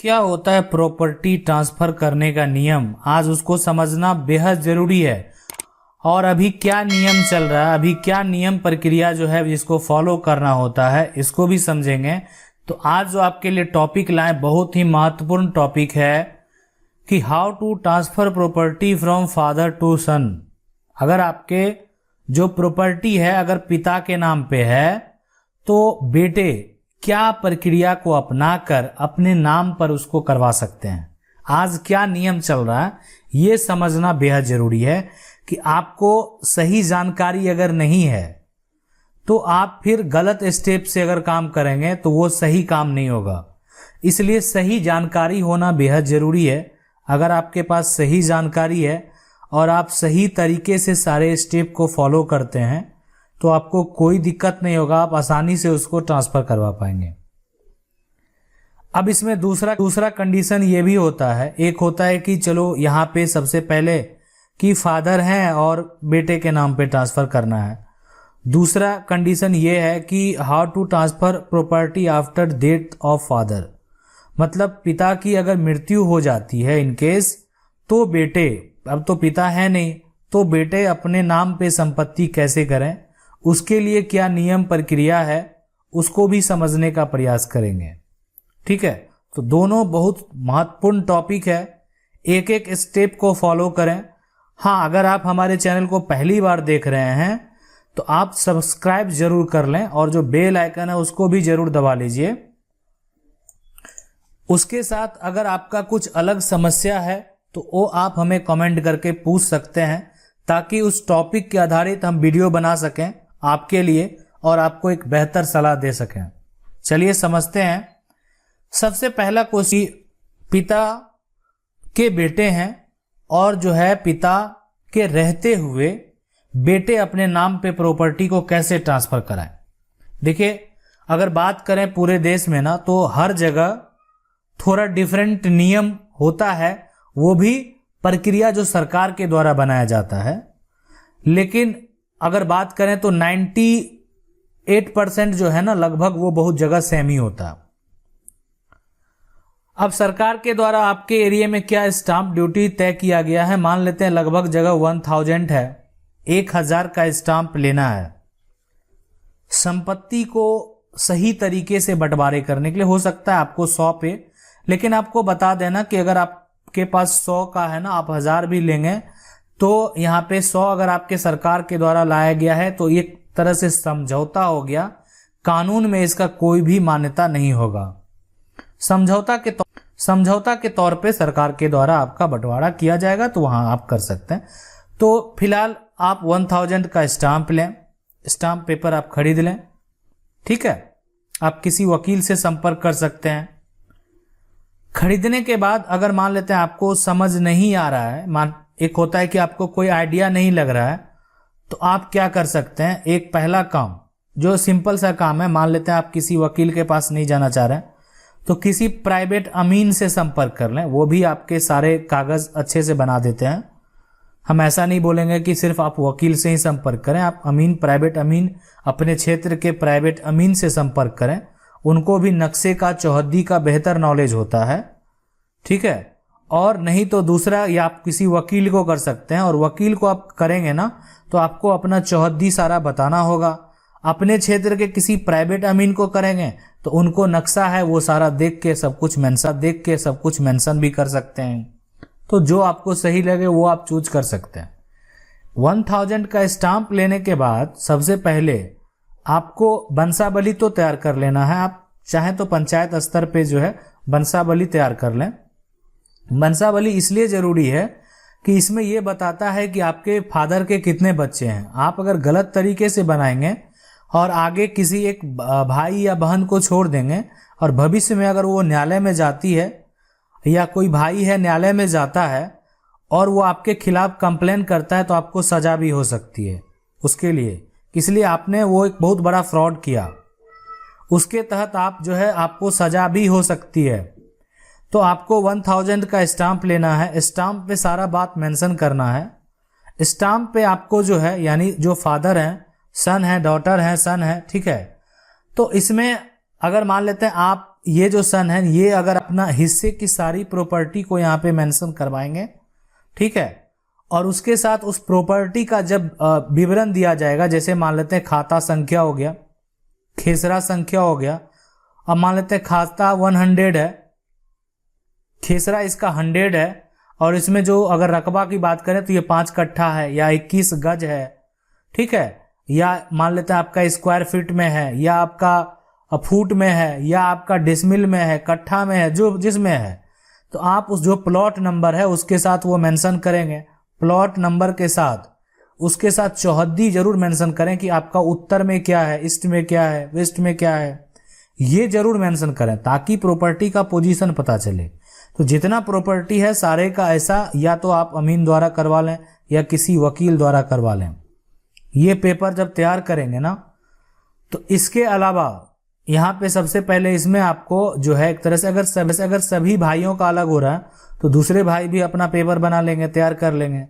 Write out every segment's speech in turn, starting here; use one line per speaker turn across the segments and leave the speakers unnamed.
क्या होता है प्रॉपर्टी ट्रांसफर करने का नियम, आज उसको समझना बेहद जरूरी है। और अभी क्या नियम चल रहा है, अभी क्या नियम प्रक्रिया जो है जिसको फॉलो करना होता है, इसको भी समझेंगे। तो आज जो आपके लिए टॉपिक लाए बहुत ही महत्वपूर्ण टॉपिक है कि how to transfer property from father to son. अगर आपके जो प्रॉपर्टी है अगर पिता के नाम पे है तो बेटे क्या प्रक्रिया को अपनाकर अपने नाम पर उसको करवा सकते हैं। आज क्या नियम चल रहा है ये समझना बेहद जरूरी है कि आपको सही जानकारी अगर नहीं है तो आप फिर गलत स्टेप से अगर काम करेंगे तो वो सही काम नहीं होगा। इसलिए सही जानकारी होना बेहद जरूरी है। अगर आपके पास सही जानकारी है और आप सही तरीके से सारे स्टेप को फॉलो करते हैं तो आपको कोई दिक्कत नहीं होगा, आप आसानी से उसको ट्रांसफर करवा पाएंगे। अब इसमें दूसरा कंडीशन ये भी होता है, एक होता है कि चलो यहाँ पे सबसे पहले कि फादर हैं और बेटे के नाम पे ट्रांसफर करना है। दूसरा कंडीशन ये है कि how to transfer property after death of father, मतलब पिता की अगर मृत्यु हो जाती है इन केस तो बेटे, अब तो पिता है नहीं तो बेटे अपने नाम पे संपत्ति कैसे करें, उसके लिए क्या नियम प्रक्रिया है उसको भी समझने का प्रयास करेंगे। ठीक है, तो दोनों बहुत महत्वपूर्ण टॉपिक है, एक एक स्टेप को फॉलो करें। हाँ, अगर आप हमारे चैनल को पहली बार देख रहे हैं तो आप सब्सक्राइब जरूर कर लें और जो बेल आइकन है उसको भी जरूर दबा लीजिए। उसके साथ अगर आपका कुछ अलग समस्या है तो वो आप हमें कमेंट करके पूछ सकते हैं ताकि उस टॉपिक के आधारित हम वीडियो बना सकें आपके लिए और आपको एक बेहतर सलाह दे सकें। चलिए समझते हैं। सबसे पहला क्वेश्चन, पिता के बेटे हैं और जो है पिता के रहते हुए बेटे अपने नाम पे प्रॉपर्टी को कैसे ट्रांसफर कराएं। देखिए, अगर बात करें पूरे देश में ना तो हर जगह थोड़ा डिफरेंट नियम होता है, वो भी प्रक्रिया जो सरकार के द्वारा बनाया जाता है। लेकिन अगर बात करें तो 98% जो है ना लगभग वो बहुत जगह सेम ही होता है। अब सरकार के द्वारा आपके एरिया में क्या स्टाम्प ड्यूटी तय किया गया है, मान लेते हैं लगभग जगह 1000 है, 1000 का स्टाम्प लेना है संपत्ति को सही तरीके से बंटवारे करने के लिए। हो सकता है आपको 100 पे, लेकिन आपको बता देना कि अगर आपके पास 100 का है ना, आप 1000 भी लेंगे तो यहाँ पे 100 अगर आपके सरकार के द्वारा लाया गया है तो एक तरह से समझौता हो गया, कानून में इसका कोई भी मान्यता नहीं होगा। समझौता के तौर पे सरकार के द्वारा आपका बंटवारा किया जाएगा तो वहां आप कर सकते हैं। तो फिलहाल आप 1000 का स्टाम्प लें, स्टाम्प पेपर आप खरीद लें। ठीक है, आप किसी वकील से संपर्क कर सकते हैं। खरीदने के बाद अगर मान लेते हैं आपको समझ नहीं आ रहा है, एक होता है कि आपको कोई आइडिया नहीं लग रहा है, तो आप क्या कर सकते हैं, एक पहला काम जो सिंपल सा काम है, मान लेते हैं आप किसी वकील के पास नहीं जाना चाह रहे हैं तो किसी प्राइवेट अमीन से संपर्क कर लें, वो भी आपके सारे कागज अच्छे से बना देते हैं। हम ऐसा नहीं बोलेंगे कि सिर्फ आप वकील से ही संपर्क करें, आप प्राइवेट अमीन, अपने क्षेत्र के प्राइवेट अमीन से संपर्क करें, उनको भी नक्शे का, चौहद्दी का बेहतर नॉलेज होता है। ठीक है, और नहीं तो दूसरा, या आप किसी वकील को कर सकते हैं, और वकील को आप करेंगे ना तो आपको अपना चौहद्दी सारा बताना होगा। अपने क्षेत्र के किसी प्राइवेट अमीन को करेंगे तो उनको नक्शा है वो सारा देख के सब कुछ मेंशन भी कर सकते हैं। तो जो आपको सही लगे वो आप चूज कर सकते हैं। 1000 का स्टाम्प लेने के बाद सबसे पहले आपको बंसावली तो तैयार कर लेना है। आप चाहें तो पंचायत स्तर पे जो है बंसावली तैयार कर लें। बंसावली इसलिए जरूरी है कि इसमें यह बताता है कि आपके फादर के कितने बच्चे हैं। आप अगर गलत तरीके से बनाएंगे और आगे किसी एक भाई या बहन को छोड़ देंगे और भविष्य में अगर वो न्यायालय में जाती है या कोई भाई है न्यायालय में जाता है और वो आपके खिलाफ कंप्लेन करता है तो आपको सजा भी हो सकती है उसके लिए। इसलिए आपने वो एक बहुत बड़ा फ्रॉड किया, उसके तहत आप जो है आपको सजा भी हो सकती है। तो आपको 1000 का स्टाम्प लेना है, स्टाम्प पे सारा बात मेंशन करना है। स्टाम्प पे आपको जो है यानी जो फादर हैं, सन है, डॉटर है, सन है, ठीक है। तो इसमें अगर मान लेते हैं आप ये जो सन है, ये अगर अपना हिस्से की सारी प्रॉपर्टी को यहाँ पे मेंशन करवाएंगे, ठीक है, और उसके साथ उस प्रॉपर्टी का जब विवरण दिया जाएगा, जैसे मान लेते हैं खाता संख्या हो गया, खेसरा संख्या हो गया, अब मान लेते हैं खाता 100 है, खेसरा इसका 100 है, और इसमें जो अगर रकबा की बात करें तो ये 5 कट्ठा है या 21 गज है, ठीक है, या मान लेते हैं आपका स्क्वायर फीट में है, या आपका फुट में है, या आपका डेसिमल में है, कट्ठा में है, जो जिसमें है, तो आप उस जो प्लॉट नंबर है उसके साथ वो मेंशन करेंगे, प्लॉट नंबर के साथ, उसके साथ चौहद्दी जरूर मेंशन करें कि आपका उत्तर में क्या है, ईस्ट में क्या है, वेस्ट में क्या है, ये जरूर मेंशन करें ताकि प्रॉपर्टी का पोजीशन पता चले। तो जितना प्रॉपर्टी है सारे का ऐसा या तो आप अमीन द्वारा करवा लें या किसी वकील द्वारा करवा लें। ये पेपर जब तैयार करेंगे ना, तो इसके अलावा यहाँ पे सबसे पहले इसमें आपको जो है एक तरह से अगर सभी भाइयों का अलग हो रहा है तो दूसरे भाई भी अपना पेपर बना लेंगे, तैयार कर लेंगे।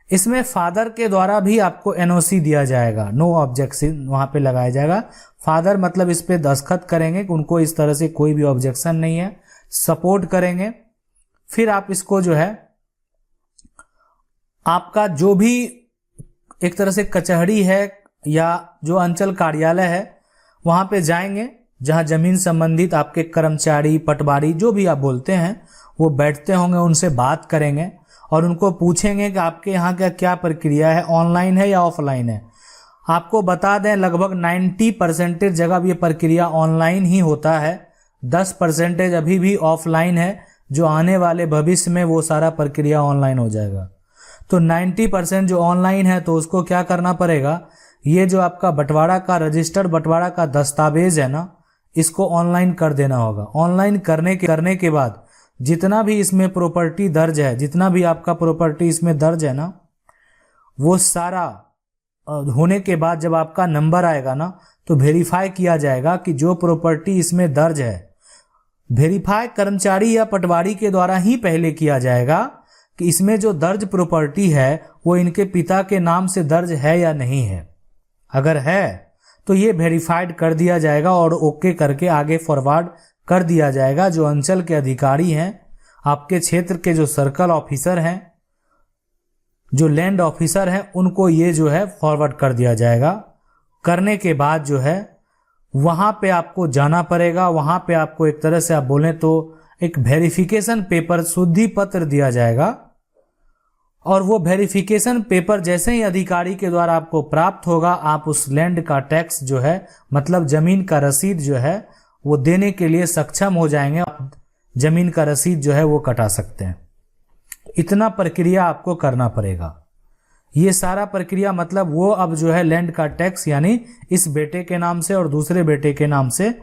इसमें फादर के द्वारा भी आपको एनओसी दिया जाएगा, नो ऑब्जेक्शन वहां पे लगाया जाएगा। फादर मतलब इस पे दस्तखत करेंगे कि उनको इस तरह से कोई भी ऑब्जेक्शन नहीं है, सपोर्ट करेंगे। फिर आप इसको जो है आपका जो भी एक तरह से कचहरी है या जो अंचल कार्यालय है वहां पे जाएंगे, जहां जमीन संबंधित आपके कर्मचारी, पटवारी जो भी आप बोलते हैं वो बैठते होंगे, उनसे बात करेंगे और उनको पूछेंगे कि आपके यहाँ का क्या प्रक्रिया है, ऑनलाइन है या ऑफलाइन है। आपको बता दें लगभग 90% जगह ये प्रक्रिया ऑनलाइन ही होता है, 10% अभी भी ऑफलाइन है, जो आने वाले भविष्य में वो सारा प्रक्रिया ऑनलाइन हो जाएगा। तो 90% जो ऑनलाइन है तो उसको क्या करना पड़ेगा, ये जो आपका बंटवारा का रजिस्टर्ड बंटवारा का दस्तावेज है ना, इसको ऑनलाइन कर देना होगा। ऑनलाइन करने के बाद जितना भी इसमें प्रॉपर्टी दर्ज है, जितना भी आपका प्रॉपर्टी इसमें दर्ज है ना, वो सारा होने के बाद जब आपका नंबर आएगा ना तो वेरीफाई किया जाएगा कि जो प्रॉपर्टी इसमें दर्ज है, वेरीफाई कर्मचारी या पटवारी के द्वारा ही पहले किया जाएगा कि इसमें जो दर्ज प्रॉपर्टी है वो इनके पिता के नाम से दर्ज है या नहीं है। अगर है तो ये वेरीफाइड कर दिया जाएगा और ओके करके आगे फॉरवर्ड कर दिया जाएगा। जो अंचल के अधिकारी हैं, आपके क्षेत्र के जो सर्कल ऑफिसर हैं, जो लैंड ऑफिसर हैं, उनको ये जो है फॉरवर्ड कर दिया जाएगा। करने के बाद जो है वहां पे आपको जाना पड़ेगा। वहां पे आपको एक तरह से आप बोलें तो एक वेरिफिकेशन पेपर, शुद्धि पत्र दिया जाएगा और वो वेरिफिकेशन पेपर जैसे ही अधिकारी के द्वारा आपको प्राप्त होगा, आप उस लैंड का टैक्स जो है मतलब जमीन का रसीद जो है वो देने के लिए सक्षम हो जाएंगे। आप जमीन का रसीद जो है वो कटा सकते हैं। इतना प्रक्रिया आपको करना पड़ेगा। ये सारा प्रक्रिया मतलब वो अब जो है लैंड का टैक्स यानी इस बेटे के नाम से और दूसरे बेटे के नाम से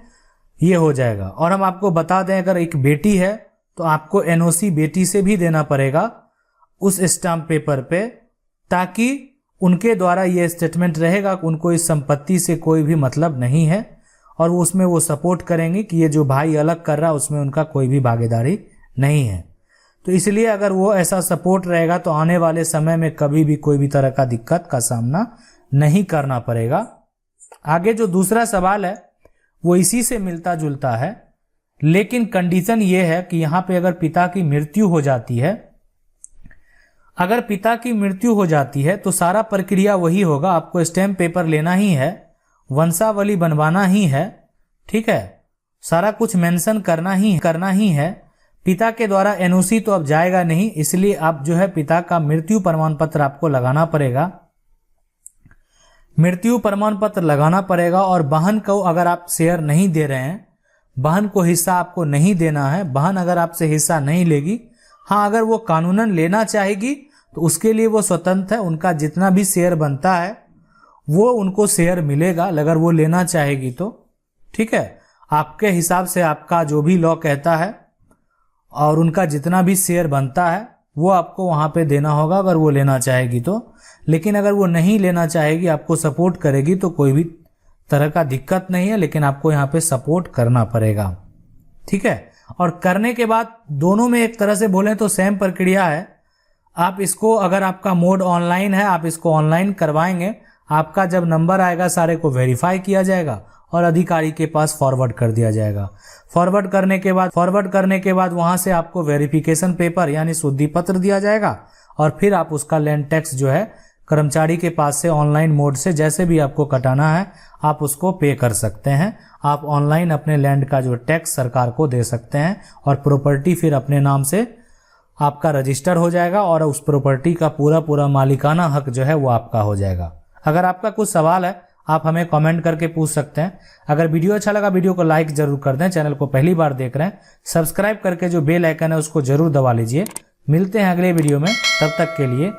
ये हो जाएगा। और हम आपको बता दें अगर एक बेटी है तो आपको एनओसी बेटी से भी देना पड़ेगा उस स्टाम्प पेपर पे, ताकि उनके द्वारा ये स्टेटमेंट रहेगा कि उनको इस संपत्ति से कोई भी मतलब नहीं है और उसमें वो सपोर्ट करेंगे कि ये जो भाई अलग कर रहा है उसमें उनका कोई भी भागीदारी नहीं है। तो इसलिए अगर वो ऐसा सपोर्ट रहेगा तो आने वाले समय में कभी भी कोई भी तरह का दिक्कत का सामना नहीं करना पड़ेगा। आगे जो दूसरा सवाल है वो इसी से मिलता जुलता है, लेकिन कंडीशन ये है कि यहाँ पे अगर पिता की मृत्यु हो जाती है, अगर पिता की मृत्यु हो जाती है तो सारा प्रक्रिया वही होगा। आपको स्टैम्प पेपर लेना ही है, वंशावली बनवाना ही है, ठीक है, सारा कुछ मेंशन करना ही है। पिता के द्वारा एनओसी तो अब जाएगा नहीं, इसलिए आप जो है पिता का मृत्यु प्रमाण पत्र आपको लगाना पड़ेगा। मृत्यु प्रमाण पत्र लगाना पड़ेगा और बहन को अगर आप शेयर नहीं दे रहे हैं, बहन को हिस्सा आपको नहीं देना है, बहन अगर आपसे हिस्सा नहीं लेगी, हाँ अगर वो कानूनन लेना चाहेगी तो उसके लिए वो स्वतंत्र है। उनका जितना भी शेयर बनता है वो उनको शेयर मिलेगा अगर वो लेना चाहेगी तो, ठीक है। आपके हिसाब से आपका जो भी लॉ कहता है और उनका जितना भी शेयर बनता है वो आपको वहां पे देना होगा अगर वो लेना चाहेगी तो। लेकिन अगर वो नहीं लेना चाहेगी, आपको सपोर्ट करेगी तो कोई भी तरह का दिक्कत नहीं है, लेकिन आपको यहाँ पे सपोर्ट करना पड़ेगा, ठीक है। और करने के बाद दोनों में एक तरह से बोलें तो सेम प्रक्रिया है। आप इसको अगर आपका मोड ऑनलाइन है, आप इसको ऑनलाइन करवाएंगे, आपका जब नंबर आएगा सारे को वेरीफाई किया जाएगा और अधिकारी के पास फॉरवर्ड कर दिया जाएगा। फॉरवर्ड करने के बाद वहां से आपको वेरिफिकेशन पेपर यानी शुद्धि पत्र दिया जाएगा और फिर आप उसका लैंड टैक्स जो है कर्मचारी के पास से ऑनलाइन मोड से जैसे भी आपको कटाना है आप उसको पे कर सकते हैं। आप ऑनलाइन अपने लैंड का जो टैक्स सरकार को दे सकते हैं और प्रॉपर्टी फिर अपने नाम से आपका रजिस्टर हो जाएगा और उस प्रॉपर्टी का पूरा मालिकाना हक जो है वो आपका हो जाएगा। अगर आपका कुछ सवाल है आप हमें कमेंट करके पूछ सकते हैं। अगर वीडियो अच्छा लगा वीडियो को लाइक जरूर कर दें। चैनल को पहली बार देख रहे हैं सब्सक्राइब करके जो बेल आइकन है उसको जरूर दबा लीजिए। मिलते हैं अगले वीडियो में, तब तक के लिए